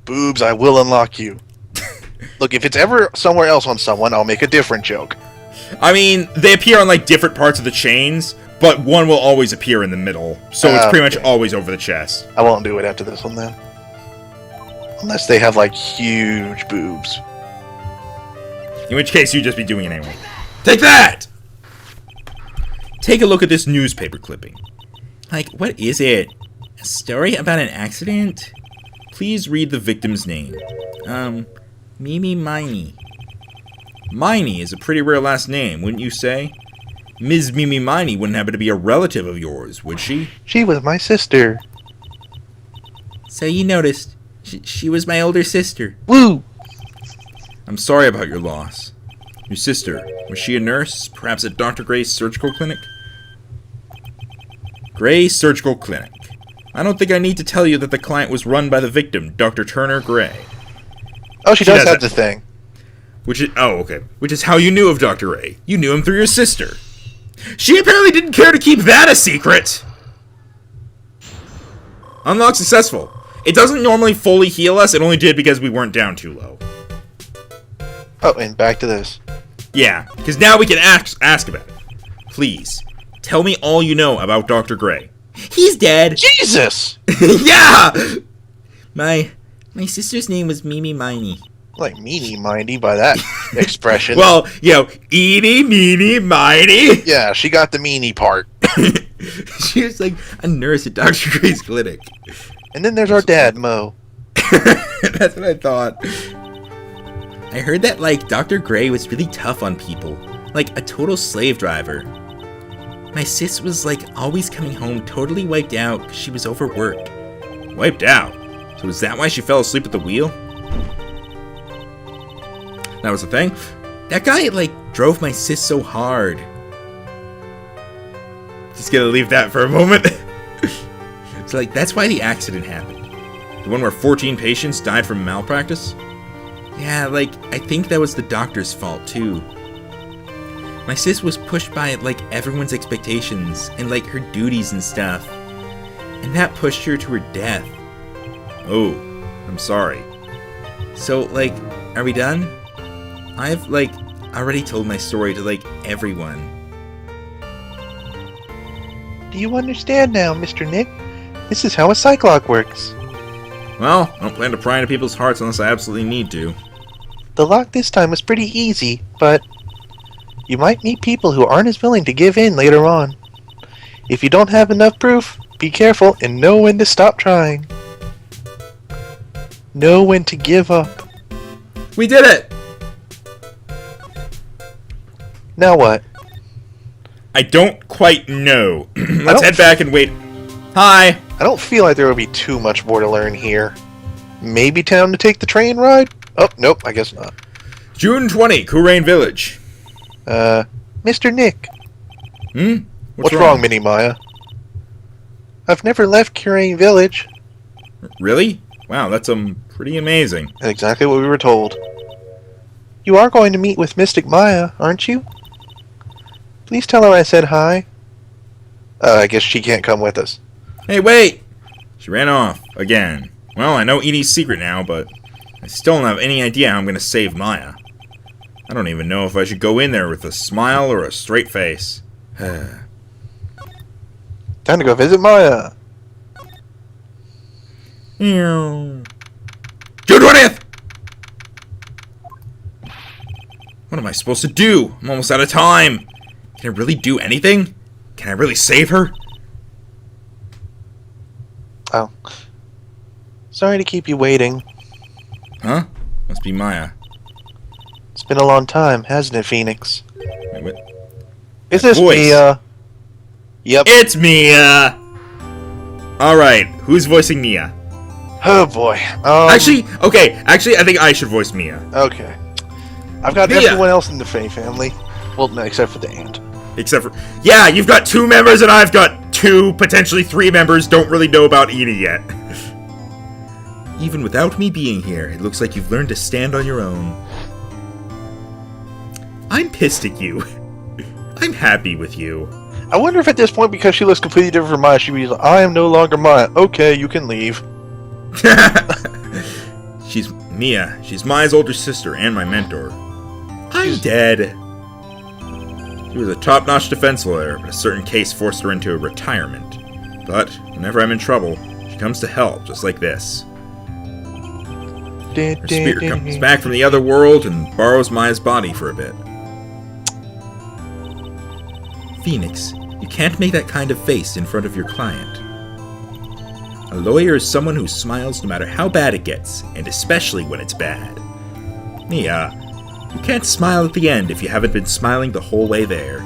boobs, I will unlock you. Look, if it's ever somewhere else on someone, I'll make a different joke. I mean, they appear on, like, different parts of the chains, but one will always appear in the middle, so it's pretty much always over the chest. I won't do it after this one, then. Unless they have, like, huge boobs. In which case, you'd just be doing it anyway. Take that! Take a look at this newspaper clipping. Like, what is it? A story about an accident? Please read the victim's name. Mimi Miney. Miney is a pretty rare last name, wouldn't you say? Ms. Mimi Miney wouldn't happen to be a relative of yours, would she? She was my sister. So you noticed. She was my older sister. Woo! I'm sorry about your loss. Your sister, was she a nurse? Perhaps at Dr. Gray's surgical clinic? Gray Surgical Clinic. I don't think I need to tell you that the client was run by the victim, Dr. Turner Gray. Oh, she does have the thing. Which is how you knew of Dr. Gray. You knew him through your sister. She apparently didn't care to keep that a secret! Unlock successful. It doesn't normally fully heal us, it only did because we weren't down too low. Oh, and back to this. Yeah, because now we can ask about it. Please, tell me all you know about Dr. Gray. He's dead! Jesus! Yeah! My sister's name was Mimi Miney. Like meanie mindy by that expression. Well, eeny, meeny, miny. Yeah, she got the meanie part. She was like a nurse at Dr. Gray's clinic. And then there's our dad, Mo. That's what I thought. I heard that, like, Dr. Gray was really tough on people. Like, a total slave driver. My sis was, like, always coming home totally wiped out because she was overworked. Wiped out? So is that why she fell asleep at the wheel? That was the thing? That guy, like, drove my sis so hard. Just gonna leave that for a moment. So, like, that's why the accident happened. The one where 14 patients died from malpractice? Yeah, like, I think that was the doctor's fault, too. My sis was pushed by, like, everyone's expectations and, like, her duties and stuff. And that pushed her to her death. Oh, I'm sorry. So, like, are we done? I've, like, already told my story to, like, everyone. Do you understand now, Mr. Nick? This is how a cyclock works. Well, I don't plan to pry into people's hearts unless I absolutely need to. The lock this time was pretty easy, but you might meet people who aren't as willing to give in later on. If you don't have enough proof, be careful and know when to stop trying. Know when to give up. We did it! Now what? I don't quite know. Let's head back and wait. Hi! I don't feel like there would be too much more to learn here. Maybe time to take the train ride? Oh, nope, I guess not. June 20, Courtroom Village. Mr. Nick. What's wrong, Minnie Maya? I've never left Courtroom Village. Really? Wow, that's pretty amazing. Exactly what we were told. You are going to meet with Mystic Maya, aren't you? Please tell her I said hi. I guess she can't come with us. Hey, wait! She ran off, again. Well, I know Edie's secret now, but I still don't have any idea how I'm going to save Maya. I don't even know if I should go in there with a smile or a straight face. Time to go visit Maya. June 20th! What am I supposed to do? I'm almost out of time. Can I really do anything? Can I really save her? Oh. Sorry to keep you waiting. Huh? Must be Maya. It's been a long time, hasn't it, Phoenix? Wait, what? Is this voice. Mia? Yep. It's Mia! Alright, who's voicing Mia? Oh boy. Actually, I think I should voice Mia. Okay. I've got Mia. everyone else in the Fey family. Well, no, except for the aunt. Except for... Yeah, you've got 2 members and I've got 2, potentially 3 members, don't really know about Edie yet. Even without me being here, it looks like you've learned to stand on your own. I'm pissed at you. I'm happy with you. I wonder if at this point, because she looks completely different from Maya, she'd be like, I am no longer Maya. Okay, you can leave. She's Mia. She's Maya's older sister and my mentor. I'm dead. She was a top-notch defense lawyer, but a certain case forced her into retirement. But whenever I'm in trouble, she comes to help, just like this. Her spirit comes back from the other world and borrows Maya's body for a bit. Phoenix, you can't make that kind of face in front of your client. A lawyer is someone who smiles no matter how bad it gets, and especially when it's bad. Mia, you can't smile at the end if you haven't been smiling the whole way there.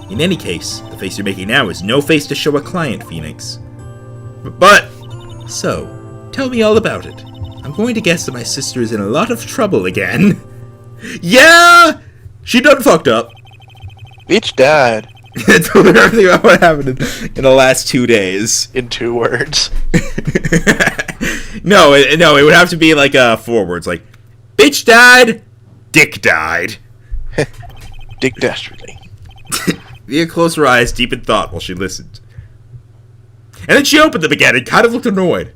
In any case, the face you're making now is no face to show a client, Phoenix. But... So, tell me all about it. I'm going to guess that my sister is in a lot of trouble again. Yeah! She done fucked up. Bitch died. Told her everything about what happened in the last 2 days. In 2 words. No, it would have to be like 4 words. Like, bitch died, dick died. Dick dastardly. Mia closed her eyes deep in thought while she listened. And then she opened them again and kind of looked annoyed.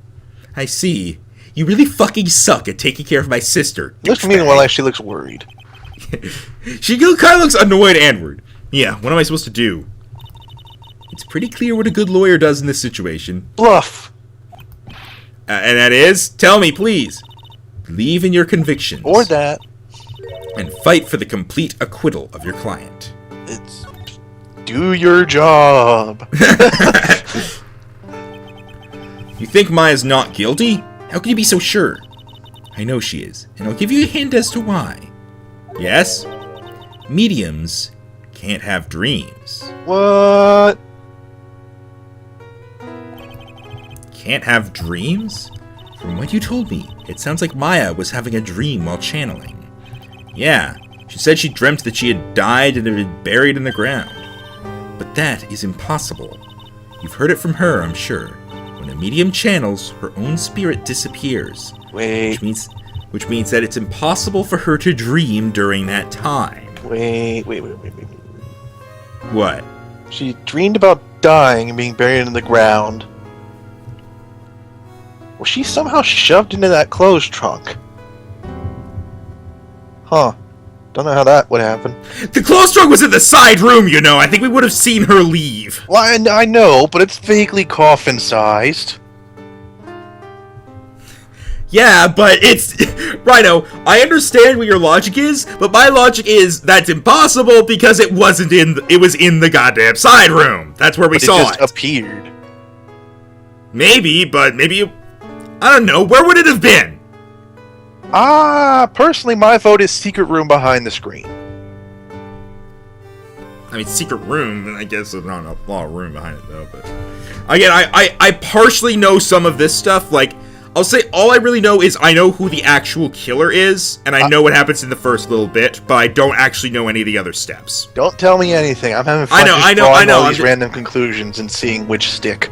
I see. You really fucking suck at taking care of my sister. Looks to me like she looks worried. She kind of looks annoyed and worried. Yeah, what am I supposed to do? It's pretty clear what a good lawyer does in this situation. Bluff. And that is? Tell me, please. Believe in your convictions. Or that. And fight for the complete acquittal of your client. It's... Do your job. You think Maya's not guilty? How can you be so sure? I know she is, and I'll give you a hint as to why. Yes? Mediums can't have dreams. What? Can't have dreams? From what you told me, it sounds like Maya was having a dream while channeling. Yeah, she said she dreamt that she had died and had been buried in the ground. But that is impossible. You've heard it from her, I'm sure. When a medium channels, her own spirit disappears. Wait. Which means that it's impossible for her to dream during that time. Wait. What? She dreamed about dying and being buried in the ground. Was she somehow shoved into that clothes trunk? Huh. Don't know how that would happen. The clothes trunk was in the side room, you know. I think we would have seen her leave. Well, I know, but it's vaguely coffin-sized. Yeah, but it's... Rhino, I understand what your logic is, but my logic is that's impossible because it wasn't in... It was in the goddamn side room. That's where we saw it. It just appeared. Maybe, but maybe... I don't know. Where would it have been? Personally, my vote is secret room behind the screen. I mean, secret room, I guess there's not a lot of room behind it, though, but... Again, I partially know some of this stuff, like... I'll say all I really know is I know who the actual killer is, and I know what happens in the first little bit, but I don't actually know any of the other steps. Don't tell me anything. I'm having fun drawing all these random conclusions and seeing which stick.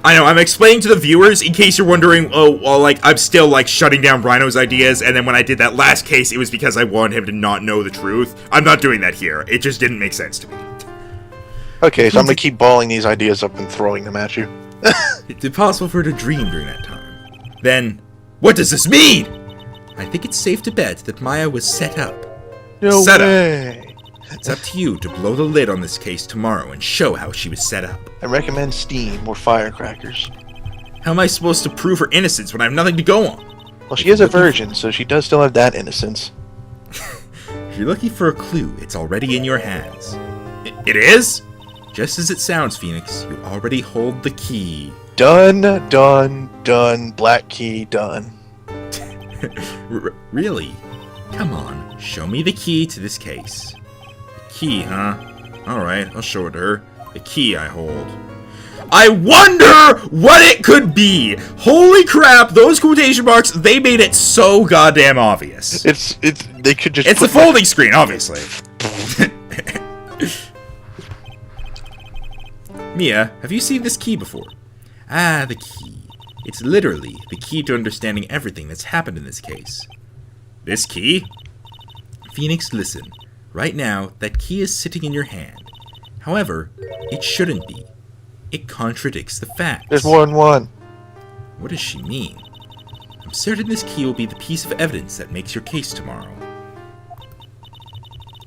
I know, I'm explaining to the viewers in case you're wondering, oh, well, like, I'm still, like, shutting down Rhino's ideas, and then when I did that last case, it was because I wanted him to not know the truth. I'm not doing that here. It just didn't make sense to me. Okay, so I'm gonna keep balling these ideas up and throwing them at you. It's impossible for her to dream during that time. Then, what does this mean? I think it's safe to bet that Maya was set up. No way. It's up to you to blow the lid on this case tomorrow and show how she was set up. I recommend steam or firecrackers. How am I supposed to prove her innocence when I have nothing to go on? Well, she is a virgin, so she does still have that innocence. If you're looking for a clue, it's already in your hands. It is? Just as it sounds, Phoenix, you already hold the key. Done. Black key, done. Really? Come on, show me the key to this case. The key, huh? Alright, I'll show it to her. The key I hold. I wonder what it could be! Holy crap, those quotation marks, they made it so goddamn obvious. They could just... It's a folding screen, obviously. Mia, have you seen this key before? Ah, the key. It's literally the key to understanding everything that's happened in this case. This key? Phoenix, listen. Right now, that key is sitting in your hand. However, it shouldn't be. It contradicts the facts. There's more than one. What does she mean? I'm certain this key will be the piece of evidence that makes your case tomorrow.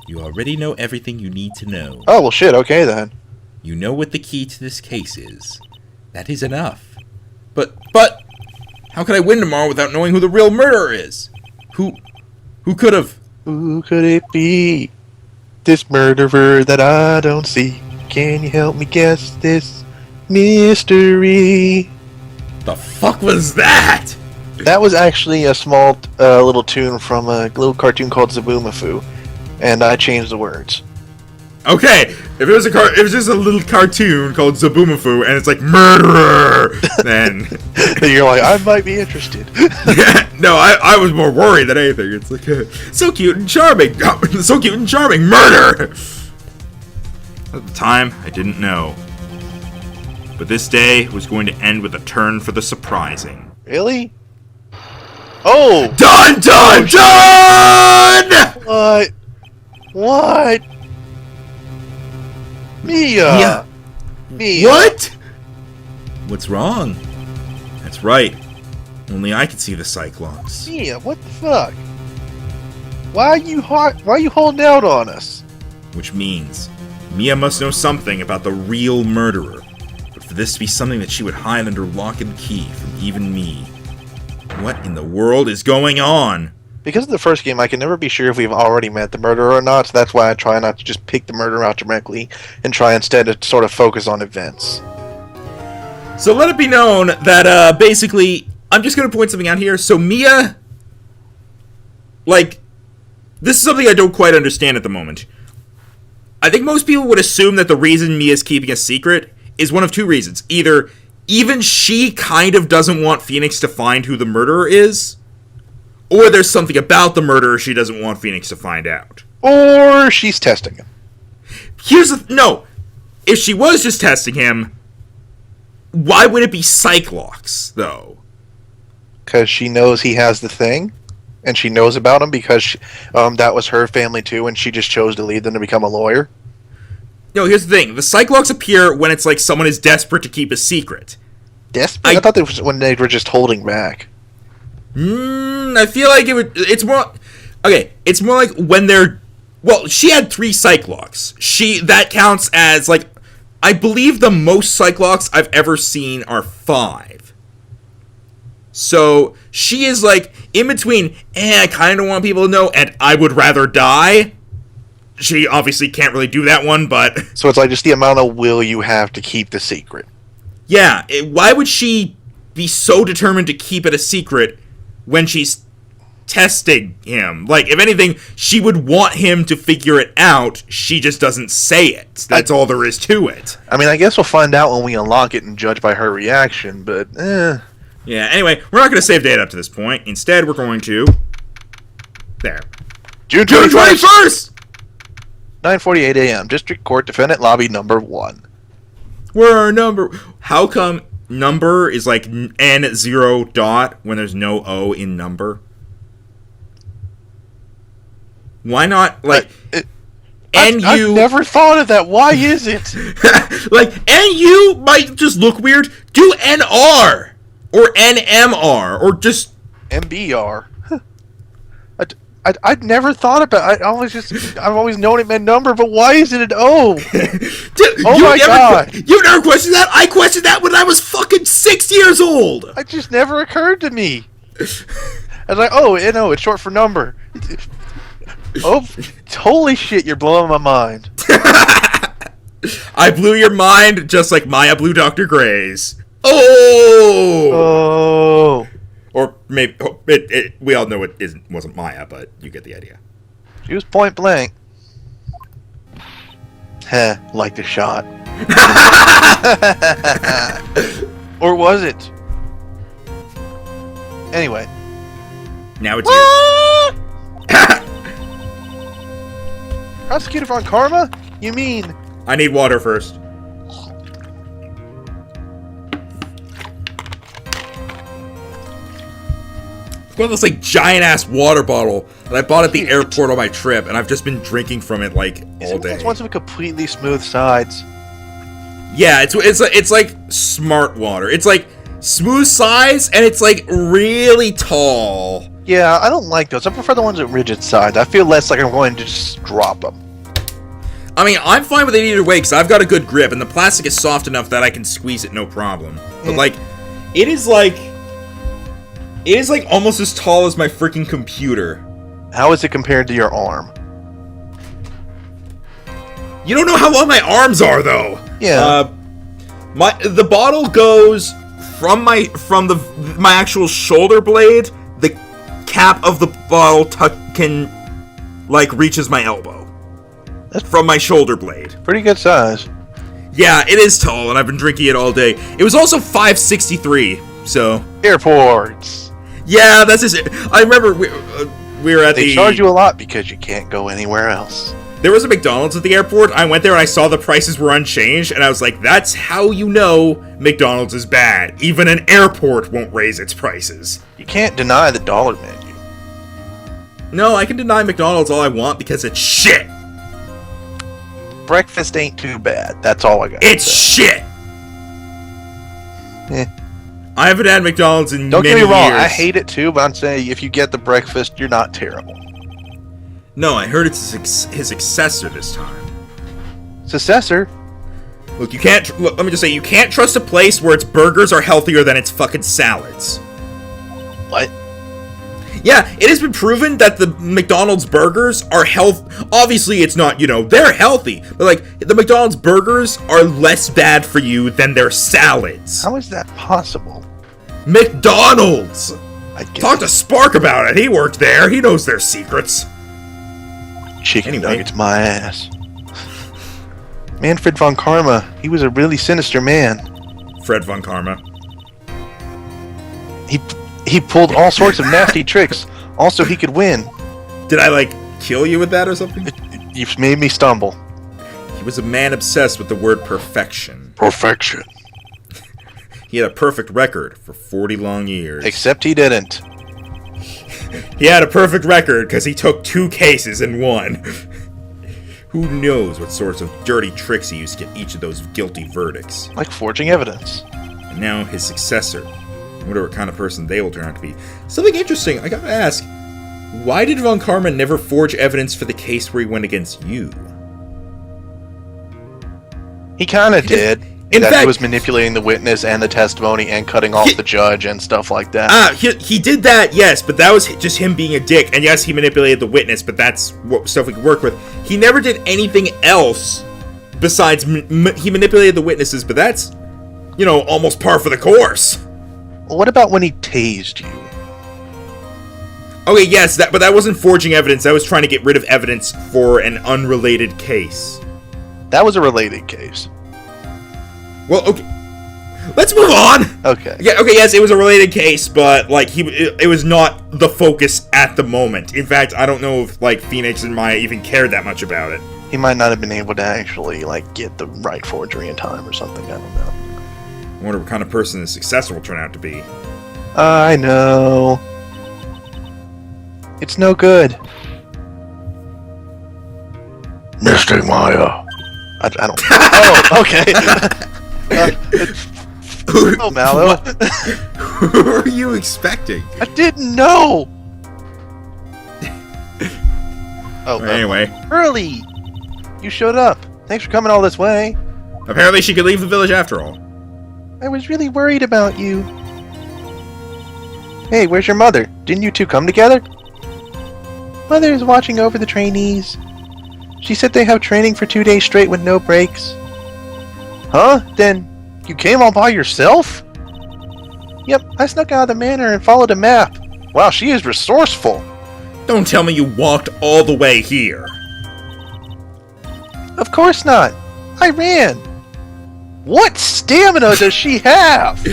You already know everything you need to know. Oh, well, shit, okay then. You know what the key to this case is. That is enough. But, how could I win tomorrow without knowing who the real murderer is? Who could have... Who could it be? This murderer that I don't see. Can you help me guess this mystery? The fuck was that? That was actually a small little tune from a little cartoon called Zaboomafoo, and I changed the words. Okay, if it was it was just a little cartoon called Zaboomafoo, and it's like murderer, then You're like, I might be interested. no, I was more worried than anything. It's like so cute and charming, so cute and charming, murder. At the time, I didn't know, but this day was going to end with a turn for the surprising. Really? Oh! Dun dun dun! What? Mia! Mia! What? What's wrong? That's right. Only I can see the Cyclops. Mia, what the fuck? Why are you holding out on us? Which means Mia must know something about the real murderer. But for this to be something that she would hide under lock and key from even me. What in the world is going on? Because of the first game, I can never be sure if we've already met the murderer or not, so that's why I try not to just pick the murderer out directly, and try instead to sort of focus on events. So let it be known that, basically, I'm just going to point something out here. So Mia, like, this is something I don't quite understand at the moment. I think most people would assume that the reason Mia's keeping a secret is one of two reasons. Either even she kind of doesn't want Phoenix to find who the murderer is, or there's something about the murderer she doesn't want Phoenix to find out. Or she's testing him. No. If she was just testing him, why would it be Cyclops, though? Because she knows he has the thing, and she knows about him because that was her family too, and she just chose to leave them to become a lawyer. No, here's the thing. The Cyclops appear when it's like someone is desperate to keep a secret. Desperate? I thought it was when they were just holding back. I feel like it's more... Okay, it's more like when they're... Well, she had 3 Cyclops. That counts as, like... I believe the most Cyclops I've ever seen are 5. So, she is, like, in between, I kind of want people to know, and I would rather die. She obviously can't really do that one, but... So it's like just the amount of will you have to keep the secret. Yeah, why would she be so determined to keep it a secret when she's testing him? Like, if anything, she would want him to figure it out. She just doesn't say it. That's all there is to it. I mean, I guess we'll find out when we unlock it and judge by her reaction, but Yeah, anyway, we're not going to save data up to this point. Instead, we're going to... There. June June 21st! 21st! 9:48 a.m. District Court Defendant Lobby Number 1. Where our number... How come number is like N0 dot when there's no O in number? Why not, like... NU... I've never thought of that. Why is it? Like, NU might just look weird. Do NR! Or NMR, or just... MBR. I'd never thought about it. I've always known it meant number, but why is it an O? Dude, oh my god. You never questioned that? I questioned that when I was fucking 6 years old! It just never occurred to me. I was like, oh, no, it's short for number. Oh, holy shit, you're blowing my mind. I blew your mind just like Maya blew Dr. Gray's. Oh! Oh. Or maybe we all know it wasn't Maya, but you get the idea. She was point blank. Heh, like the shot. Or was it? Anyway. Now it's you. Prosecutor Von Karma? You mean... I need water first. One of those like giant ass water bottle that I bought at the airport on my trip, and I've just been drinking from it like all day. It's one with completely smooth sides. Yeah, it's like smart water. It's like smooth sides, and it's like really tall. Yeah, I don't like those. I prefer the ones with rigid sides. I feel less like I'm going to just drop them. I mean, I'm fine with it either way because I've got a good grip, and the plastic is soft enough that I can squeeze it no problem. But like, it is like almost as tall as my freaking computer. How is it compared to your arm? You don't know how long my arms are, though. Yeah. The bottle goes from my actual shoulder blade. The cap of the bottle reaches my elbow. That's from my shoulder blade. Pretty good size. Yeah, it is tall, and I've been drinking it all day. It was also $5.63, so... Airports. Yeah, that's just it. I remember we were at They charge you a lot because you can't go anywhere else. There was a McDonald's at the airport. I went there and I saw the prices were unchanged, and I was like, that's how you know McDonald's is bad. Even an airport won't raise its prices. You can't deny the dollar menu. No, I can deny McDonald's all I want because it's shit. Breakfast ain't too bad. That's all I got. It's shit. I haven't had McDonald's in Don't many get me wrong, years. I hate it too, but I'm saying if you get the breakfast, you're not terrible. No, I heard it's his successor this time. Successor? Look, let me just say, you can't trust a place where its burgers are healthier than its fucking salads. What? Yeah, it has been proven that the McDonald's burgers are obviously, it's not, they're healthy. But, like, the McDonald's burgers are less bad for you than their salads. How is that possible? McDonald's! I guess. Talk to Spark about it. He worked there. He knows their secrets. Chicken nuggets, my ass. Manfred von Karma, he was a really sinister man. Fred von Karma. He pulled all sorts of nasty tricks. Also, he could win. Did I, kill you with that or something? You've made me stumble. He was a man obsessed with the word perfection. Perfection. He had a perfect record for 40 long years. Except he didn't. He had a perfect record because he took 2 cases and won. Who knows what sorts of dirty tricks he used to get each of those guilty verdicts. Like forging evidence. And now his successor. I wonder what kind of person they will turn out to be. Something interesting, I gotta ask. Why did Von Karma never forge evidence for the case where he went against you? He kind of did. In fact, he was manipulating the witness and the testimony and cutting off the judge and stuff like that. He did that, yes, but that was just him being a dick. And yes, he manipulated the witness, but that's what stuff we could work with. He never did anything else besides he manipulated the witnesses, but that's, almost par for the course. Well, what about when he tased you? Okay, yes, but that wasn't forging evidence. That was trying to get rid of evidence for an unrelated case. That was a related case. Well, okay. Let's move on! Okay. Yeah, okay, yes, it was a related case, but, it was not the focus at the moment. In fact, I don't know if, Phoenix and Maya even cared that much about it. He might not have been able to actually, get the right forgery in time or something, I don't know. I wonder what kind of person the successor will turn out to be. I know. It's no good. Mr. Maya. I don't... Oh, okay. Oh, Mallow. Who are you expecting? I didn't know. Anyway. Early. You showed up. Thanks for coming all this way. Apparently she could leave the village after all. I was really worried about you. Hey, where's your mother? Didn't you two come together? Mother is watching over the trainees. She said they have training for 2 days straight with no breaks. Huh? Then you came all by yourself? Yep, I snuck out of the manor and followed a map. Wow, she is resourceful. Don't tell me you walked all the way here. Of course not. I ran. What stamina does she have?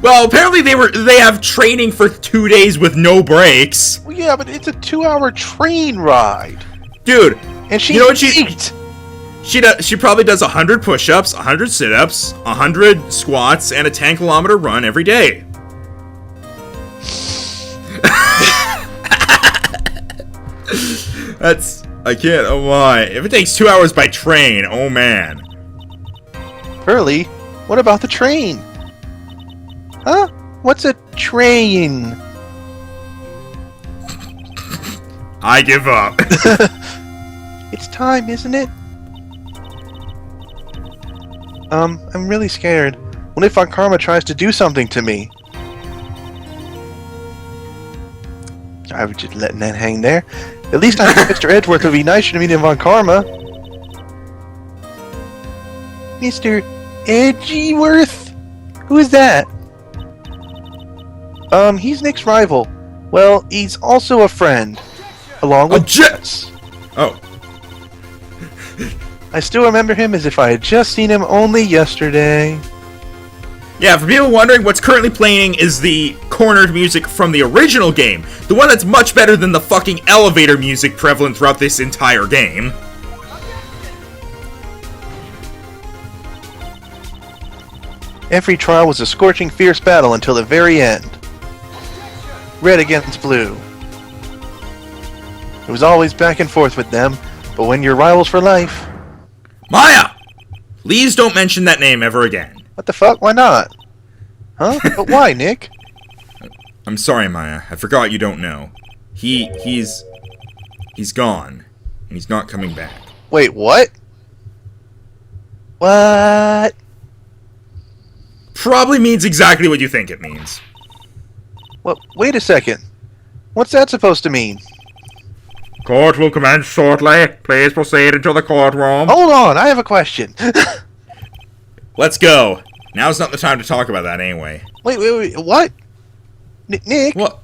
Well, apparently they have training for 2 days with no breaks. Well, yeah, but it's a 2-hour train ride. Dude, and she ate. She probably does 100 push-ups, 100 sit-ups, 100 squats, and a 10-kilometer run every day. I can't, oh my. If it takes 2 hours by train, oh man. Hurley, what about the train? Huh? What's a train? I give up. It's time, isn't it? I'm really scared. What if our karma tries to do something to me? I was just letting that hang there. At least I think Mr. Edgeworth would be nicer to me than Von Karma. Mr. Edgeworth? Who is that? He's Nick's rival. Well, he's also a friend. Along with Jets. Oh. I still remember him as if I had just seen him only yesterday. Yeah, for people wondering, what's currently playing is the cornered music from the original game. The one that's much better than the fucking elevator music prevalent throughout this entire game. Every trial was a scorching, fierce battle until the very end. Red against blue. It was always back and forth with them, but when you're rivals for life... Maya! Please don't mention that name ever again. What the fuck? Why not? Huh? But why, Nick? I'm sorry, Maya. I forgot you don't know. He's gone. And he's not coming back. Wait, what? What? Probably means exactly what you think it means. Well, wait a second. What's that supposed to mean? Court will commence shortly. Please proceed into the courtroom. Hold on, I have a question. Let's go. Now's not the time to talk about that anyway. Wait, what? Nick? What?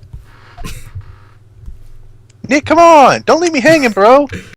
Nick, come on! Don't leave me hanging, bro!